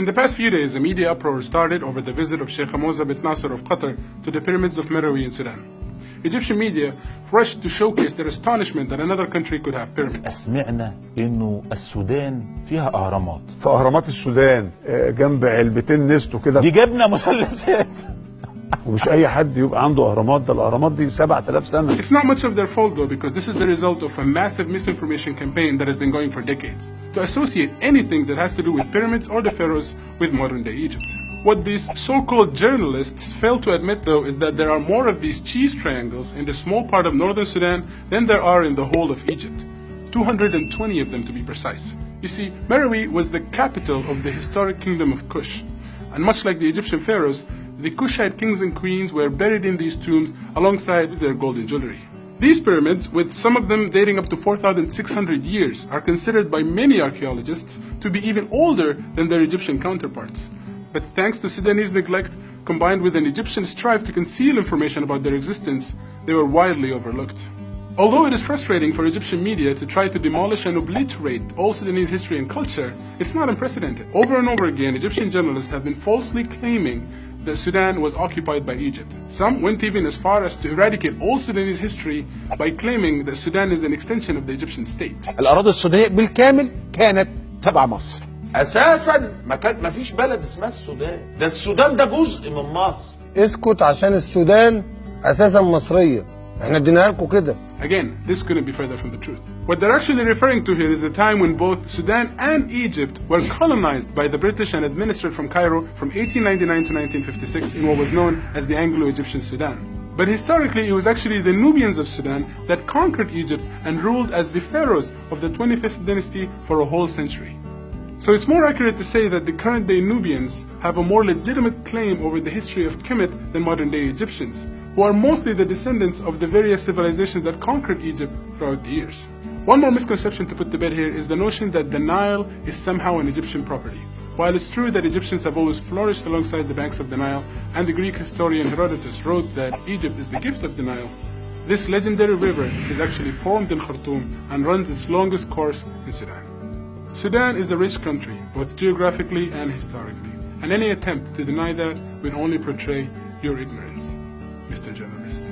In the past few days, a media uproar started over the visit of Sheikh Hamza bin Nasser of Qatar to the pyramids of Meroe in Sudan. Egyptian media rushed to showcase their astonishment that another country could have pyramids. سمعنا إنه السودان فيها أهرامات. فأهرامات السودان جنب علبتين نستو كده. دي جبنا مثلثات. ومش أي حد يبقى عنده أهرامات، ده الأهرامات دي 7000 سنة. It's not much of their fault though, because this is the result of a massive misinformation campaign that has been going for decades to associate anything that has to do with pyramids or the pharaohs with modern-day Egypt. What these so-called journalists fail to admit though is that there are more of these cheese triangles in the small part of northern Sudan than there are in the whole of Egypt. 220 of them to be precise. You see, Meroe was the capital of the historic kingdom of Kush. And much like the Egyptian pharaohs, the Kushite kings and queens were buried in these tombs alongside their golden jewelry. These pyramids, with some of them dating up to 4,600 years, are considered by many archaeologists to be even older than their Egyptian counterparts. But thanks to Sudanese neglect, combined with an Egyptian strive to conceal information about their existence, they were widely overlooked. Although it is frustrating for Egyptian media to try to demolish and obliterate all Sudanese history and culture, it's not unprecedented. Over and over again, Egyptian journalists have been falsely claiming that Sudan was occupied by Egypt. Some went even as far as to eradicate all Sudanese history by claiming that Sudan is an extension of the Egyptian state. الأراضي السودانية بالكامل كانت تبع مصر. أساساً ما فيش بلد اسمها السودان، ده السودان ده جزء من مصر. اسكت عشان السودان أساساً مصرية. احنا اديناها لكم كده. Again, this couldn't be further from the truth. What they're actually referring to here is the time when both Sudan and Egypt were colonized by the British and administered from Cairo from 1899 to 1956 in what was known as the Anglo-Egyptian Sudan. But historically, it was actually the Nubians of Sudan that conquered Egypt and ruled as the pharaohs of the 25th dynasty for a whole century. So it's more accurate to say that the current-day Nubians have a more legitimate claim over the history of Kemet than modern-day Egyptians, who are mostly the descendants of the various civilizations that conquered Egypt throughout the years. One more misconception to put to bed here is the notion that the Nile is somehow an Egyptian property. While it's true that Egyptians have always flourished alongside the banks of the Nile, and the Greek historian Herodotus wrote that Egypt is the gift of the Nile, this legendary river is actually formed in Khartoum and runs its longest course in Sudan. Sudan is a rich country, both geographically and historically, and any attempt to deny that will only portray your ignorance, Mr. Journalist.